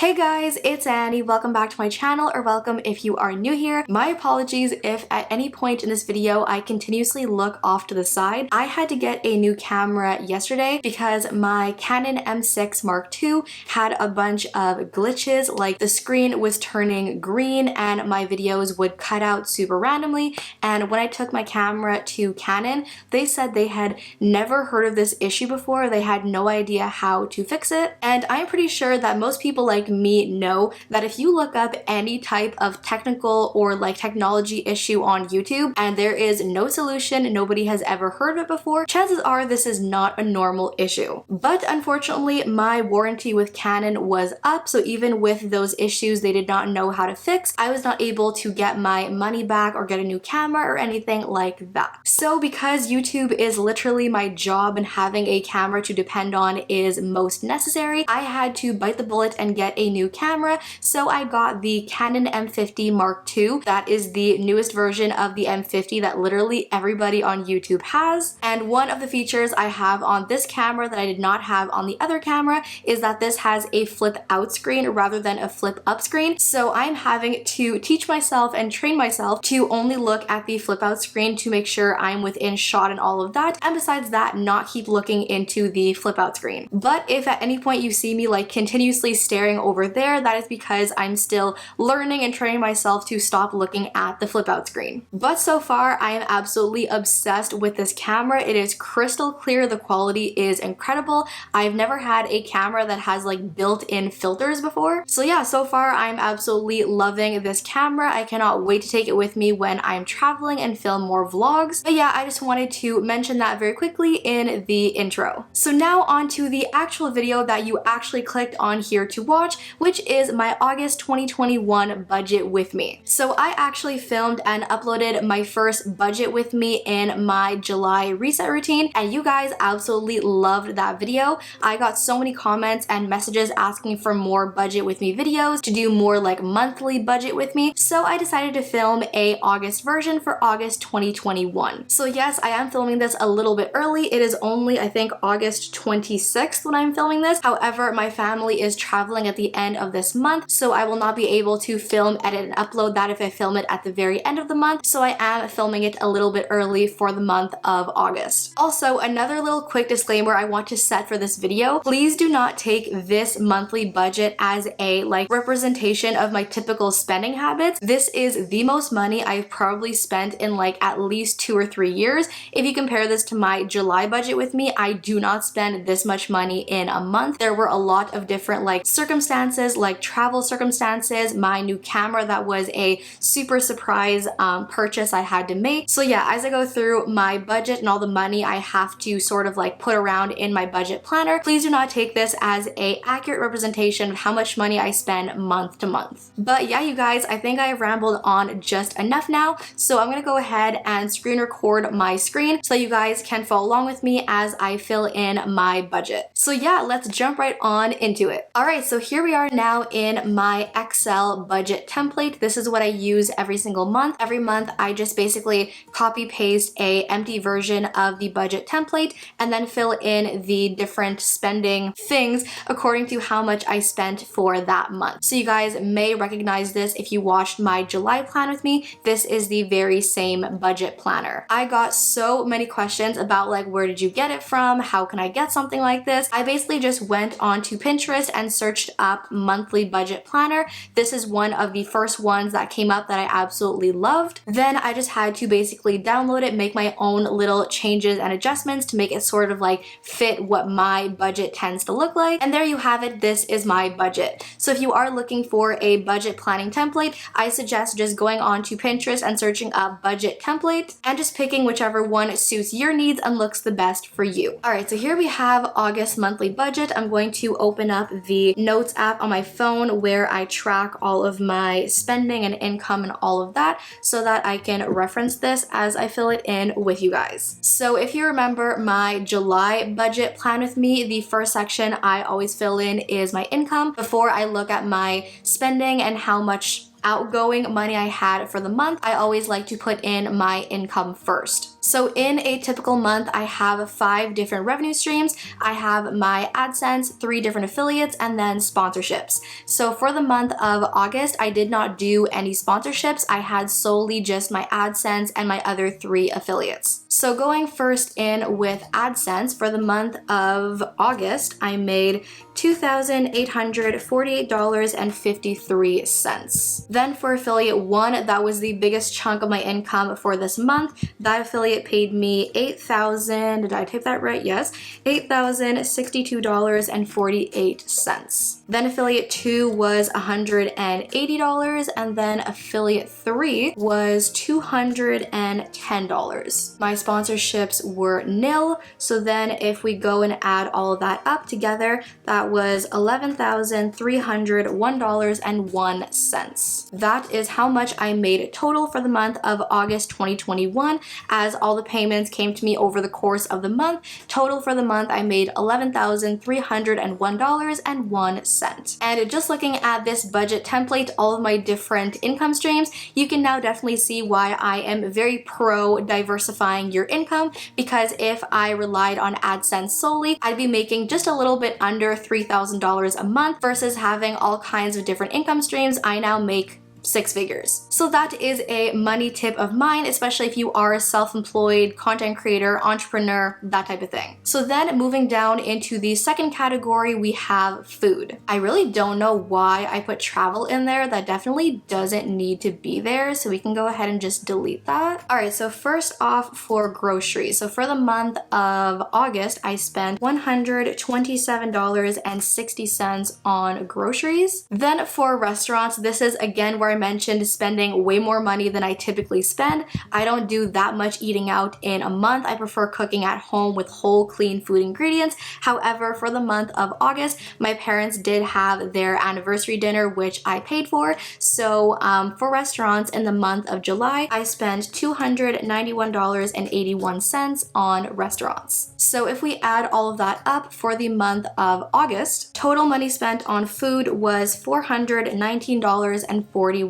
Hey guys, it's Annie. Welcome back to my channel, or welcome if you are new here. My apologies if at any point in this video I continuously look off to the side. I had to get a new camera yesterday because my Canon M6 Mark II had a bunch of glitches, like the screen was turning green and my videos would cut out super randomly. And when I took my camera to Canon, they said they had never heard of this issue before. They had no idea how to fix it. And I'm pretty sure that most people like me know that if you look up any type of technical or like technology issue on YouTube and there is no solution, nobody has ever heard of it before, chances are this is not a normal issue. But unfortunately, my warranty with Canon was up, so even with those issues they did not know how to fix, I was not able to get my money back or get a new camera or anything like that. So because YouTube is literally my job and having a camera to depend on is most necessary, I had to bite the bullet and get a new camera. So I got the Canon M50 Mark II. That is the newest version of the M50 that literally everybody on YouTube has. And one of the features I have on this camera that I did not have on the other camera is that this has a flip out screen rather than a flip up screen. So I'm having to teach myself and train myself to only look at the flip out screen to make sure I'm within shot and all of that. And besides that, not keep looking into the flip out screen. But if at any point you see me like continuously staring over there, that is because I'm still learning and training myself to stop looking at the flip out screen. But so far, I am absolutely obsessed with this camera. It is crystal clear. The quality is incredible. I've never had a camera that has like built-in filters before. So yeah, so far I'm absolutely loving this camera. I cannot wait to take it with me when I'm traveling and film more vlogs. But yeah, I just wanted to mention that very quickly in the intro. So now on to the actual video that you actually clicked on here to watch, which is my August 2021 budget with me. So I actually filmed and uploaded my first budget with me in my July reset routine, and you guys absolutely loved that video. I got so many comments and messages asking for more budget with me videos, to do more like monthly budget with me. So I decided to film a August version for August 2021. So yes, I am filming this a little bit early. It is only, I think, August 26th when I'm filming this. However, my family is traveling at the end of this month, so I will not be able to film, edit, and upload that if I film it at the very end of the month. So I am filming it a little bit early for the month of August. Also, another little quick disclaimer I want to set for this video. Please do not take this monthly budget as a like representation of my typical spending habits. This is the most money I've probably spent in like at least 2 or 3 years. If you compare this to my July budget with me, I do not spend this much money in a month. There were a lot of different like circumstances, like travel circumstances, my new camera that was a super surprise purchase I had to make. So yeah, as I go through my budget and all the money I have to sort of like put around in my budget planner, please do not take this as a accurate representation of how much money I spend month to month. But yeah, you guys, I think I rambled on just enough now, so I'm gonna go ahead and screen record my screen so you guys can follow along with me as I fill in my budget. So yeah, let's jump right on into it. All right, so here we are now in my Excel budget template. This is what I use every single month. Every month, I just basically copy paste a empty version of the budget template and then fill in the different spending things according to how much I spent for that month. So you guys may recognize this if you watched my July plan with me. This is the very same budget planner. I got so many questions about like, where did you get it from? How can I get something like this? I basically just went onto Pinterest and searched up monthly budget planner. This is one of the first ones that came up that I absolutely loved. Then I just had to basically download it, make my own little changes and adjustments to make it sort of like fit what my budget tends to look like. And there you have it. This is my budget. So if you are looking for a budget planning template, I suggest just going on to Pinterest and searching up budget template and just picking whichever one suits your needs and looks the best for you. All right, so here we have August monthly budget. I'm going to open up the Notes app on my phone where I track all of my spending and income and all of that so that I can reference this as I fill it in with you guys. So if you remember my July budget plan with me, the first section I always fill in is my income before I look at my spending and how much outgoing money I had for the month, I always like to put in my income first. So in a typical month, I have 5 different revenue streams. I have my AdSense, 3 different affiliates, and then sponsorships. So for the month of August, I did not do any sponsorships. I had solely just my AdSense and my other 3 affiliates. So going first in with AdSense, for the month of August, I made $2,848.53. Then for affiliate 1, that was the biggest chunk of my income for this month. That affiliate paid me $8,000, did I type that right? Yes, $8,062.48. Then affiliate 2 was $180, and then affiliate 3 was $210. My sponsorships were nil, so then if we go and add all of that up together, that was $11,301.01. That is how much I made total for the month of August 2021, as all the payments came to me over the course of the month. Total for the month, I made $11,301.01. And just looking at this budget template, all of my different income streams, you can now definitely see why I am very pro diversifying your income, because if I relied on AdSense solely, I'd be making just a little bit under $3,000 a month versus having all kinds of different income streams. I now make 6 figures. So that is a money tip of mine, especially if you are a self-employed content creator, entrepreneur, that type of thing. So then moving down into the second category, we have food. I really don't know why I put travel in there. That definitely doesn't need to be there, so we can go ahead and just delete that. All right, so first off, for groceries. So for the month of August, I spent $127.60 on groceries. Then for restaurants, this is again where I mentioned spending way more money than I typically spend. I don't do that much eating out in a month. I prefer cooking at home with whole, clean food ingredients. However, for the month of August, my parents did have their anniversary dinner, which I paid for. So for restaurants in the month of July, I spent $291.81 on restaurants. So if we add all of that up for the month of August, total money spent on food was $419.41.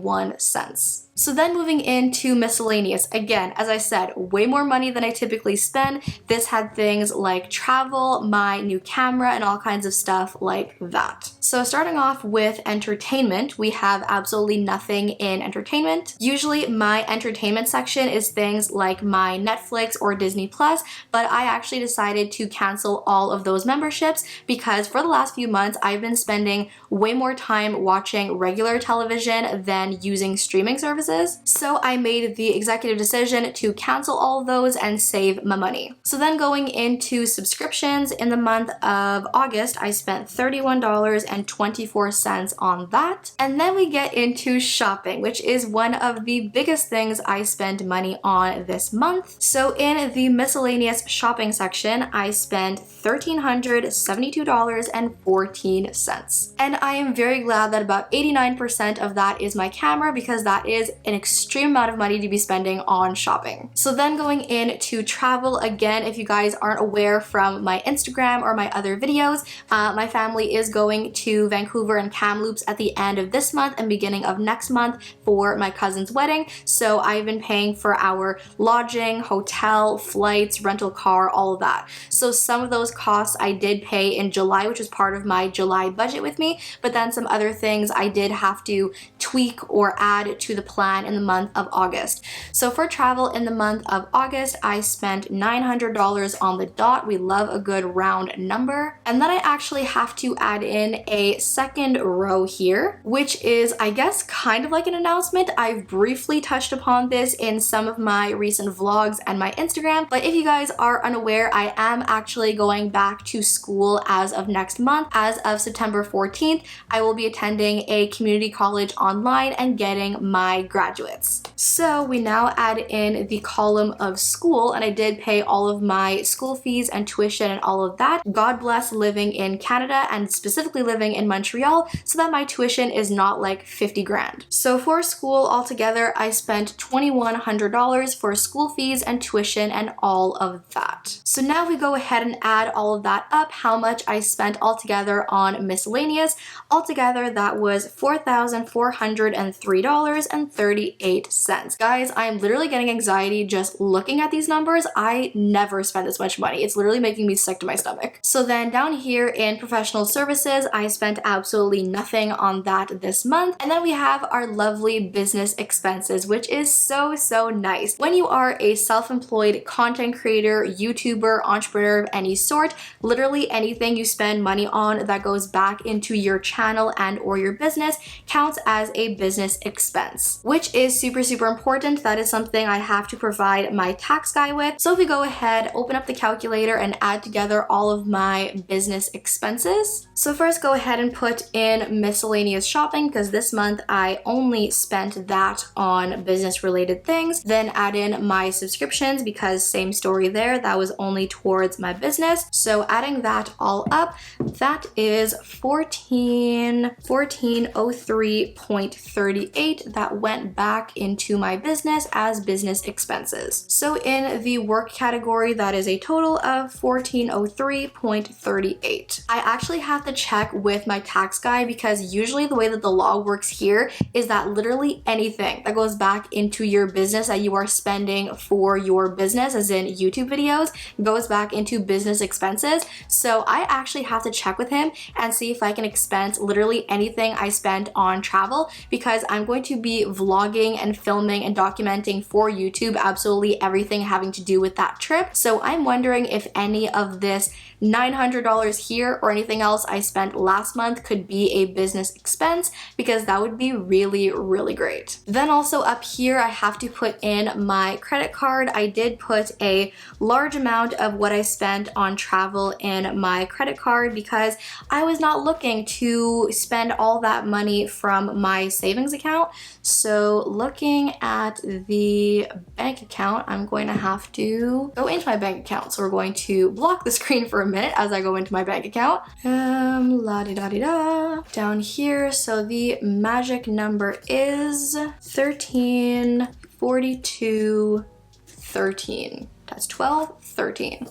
So then moving into miscellaneous, again, as I said, way more money than I typically spend. This had things like travel, my new camera, and all kinds of stuff like that. So starting off with entertainment, we have absolutely nothing in entertainment. Usually my entertainment section is things like my Netflix or Disney Plus, but I actually decided to cancel all of those memberships because for the last few months, I've been spending way more time watching regular television than using streaming services. So I made the executive decision to cancel all of those and save my money. So then going into subscriptions, in the month of August, I spent $31.24 on that. And then we get into shopping, which is one of the biggest things I spend money on this month. So in the miscellaneous shopping section, I spent $1,372.14. And I am very glad that about 89% of that is my camera, because that is an extreme amount of money to be spending on shopping. So then going into travel, again, if you guys aren't aware from my Instagram or my other videos, my family is going to Vancouver and Kamloops at the end of this month and beginning of next month for my cousin's wedding. So I've been paying for our lodging, hotel, flights, rental car, all of that. So some of those costs I did pay in July, which was part of my July budget with me, but then some other things I did have to tweak or add to the plan in the month of August. So for travel in the month of August, I spent $900 on the dot. We love a good round number. And then I actually have to add in a second row here, which is, I guess, kind of like an announcement. I've briefly touched upon this in some of my recent vlogs and my Instagram, but if you guys are unaware, I am actually going back to school as of next month. As of September 14th, I will be attending a community college online and getting my graduates. So we now add in the column of school, and I did pay all of my school fees and tuition and all of that. God bless living in Canada and specifically living in Montreal, so that my tuition is not like 50 grand. So for school altogether, I spent $2,100 for school fees and tuition and all of that. So now we go ahead and add all of that up, how much I spent altogether on miscellaneous. Altogether, that was $4,400 $103.38. Guys, I'm literally getting anxiety just looking at these numbers. I never spend this much money. It's literally making me sick to my stomach. So then down here in professional services, I spent absolutely nothing on that this month. And then we have our lovely business expenses, which is so nice. When you are a self-employed content creator, YouTuber, entrepreneur of any sort, literally anything you spend money on that goes back into your channel and or your business counts as a business expense, which is super important. That is something I have to provide my tax guy with. So if we go ahead, open up the calculator and add together all of my business expenses. So first go ahead and put in miscellaneous shopping because this month I only spent that on business related things. Then add in my subscriptions because same story there, that was only towards my business. So adding that all up, that is 1403.38 that went back into my business as business expenses. So in the work category, that is a total of 1403.38. I actually have to check with my tax guy because usually the way that the law works here is that literally anything that goes back into your business that you are spending for your business, as in YouTube videos, goes back into business expenses. So I actually have to check with him and see if I can expense literally anything I spend on travel because I'm going to be vlogging and filming and documenting for YouTube absolutely everything having to do with that trip. So I'm wondering if any of this $900 here or anything else I spent last month could be a business expense because that would be really great. Then also up here, I have to put in my credit card. I did put a large amount of what I spent on travel in my credit card because I was not looking to spend all that money from my savings account. So looking at the bank account, I'm going to have to go into my bank account. So we're going to block the screen for a minute as I go into my bank account. La-di-da-di-da. Down here, so the magic number is 134213. That's 1213.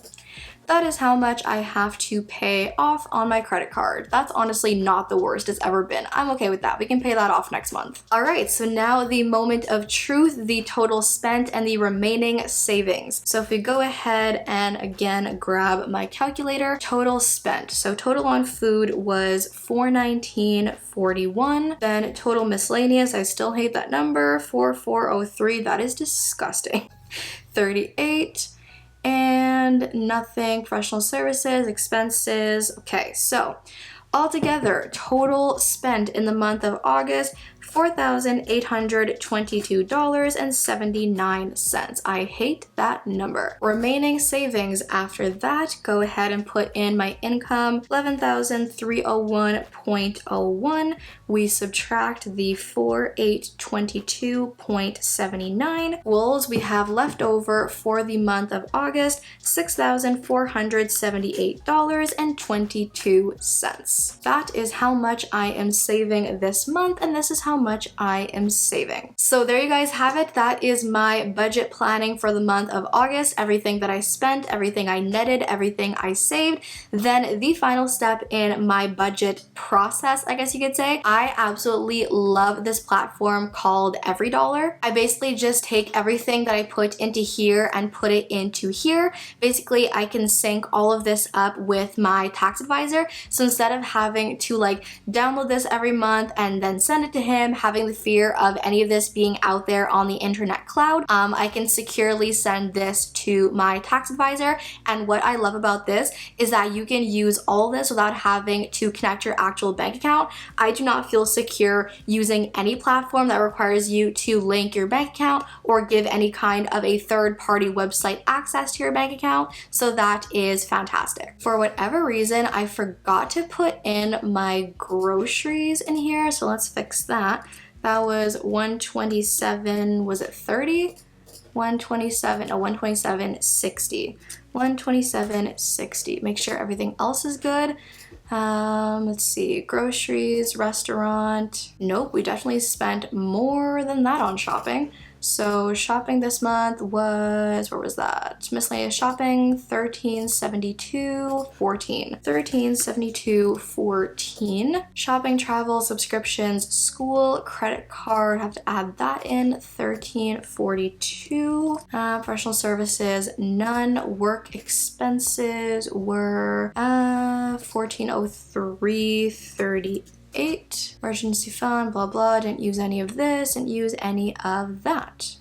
That is how much I have to pay off on my credit card. That's honestly not the worst it's ever been. I'm okay with that. We can pay that off next month. All right, so now the moment of truth, the total spent and the remaining savings. So if we go ahead and again grab my calculator, total spent. So total on food was $419.41. Then total miscellaneous, I still hate that number, 4403. That is disgusting. 38. And nothing, professional services, expenses. Okay, so altogether, total spent in the month of August, $4,822.79. I hate that number. Remaining savings after that, go ahead and put in my income, $11,301.01. We subtract the 4,822.79. Wools we have left over for the month of August, $6,478.22. That is how much I am saving this month, and this is how much I am saving. So there you guys have it. That is my budget planning for the month of August. Everything that I spent, everything I netted, everything I saved. Then the final step in my budget process, I guess you could say. I absolutely love this platform called EveryDollar. I basically just take everything that I put into here and put it into here. Basically, I can sync all of this up with my tax advisor. So instead of having to like download this every month and then send it to him, having the fear of any of this being out there on the internet cloud, I can securely send this to my tax advisor. And what I love about this is that you can use all this without having to connect your actual bank account. I do not feel secure using any platform that requires you to link your bank account or give any kind of a third-party website access to your bank account. So that is fantastic. For whatever reason, I forgot to put in my groceries in here. So let's fix that. That was 127, was it 30? 127, no, 127.60. 127.60. Make sure everything else is good. Let's see, groceries, restaurant. Nope, we definitely spent more than that on shopping. So shopping this month was, where was that? Miscellaneous shopping, $13.72, 14. $13.72, 14. Shopping, travel, subscriptions, school, credit card, have to add that in, $13.42. Professional services, none. Work expenses were $14.03.38. Emergency fund, blah blah, didn't use any of this, didn't use any of that.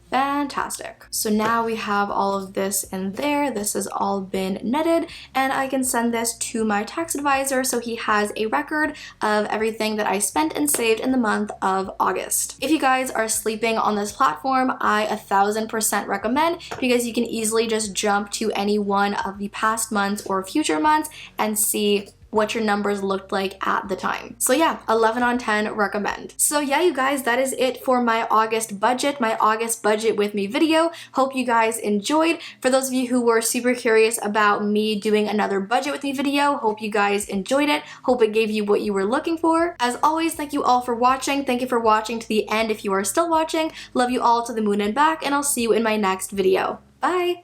Fantastic. So now we have all of this in there. This has all been netted, and I can send this to my tax advisor so he has a record of everything that I spent and saved in the month of August. If you guys are sleeping on this platform, I 1000% recommend, because you can easily just jump to any one of the past months or future months and see what your numbers looked like at the time. So yeah, 11 on 10 recommend. So yeah, you guys, that is it for my August budget with me video. Hope you guys enjoyed. For those of you who were super curious about me doing another budget with me video, hope you guys enjoyed it. Hope it gave you what you were looking for. As always, thank you all for watching. Thank you for watching to the end if you are still watching. Love you all to the moon and back, and I'll see you in my next video. Bye!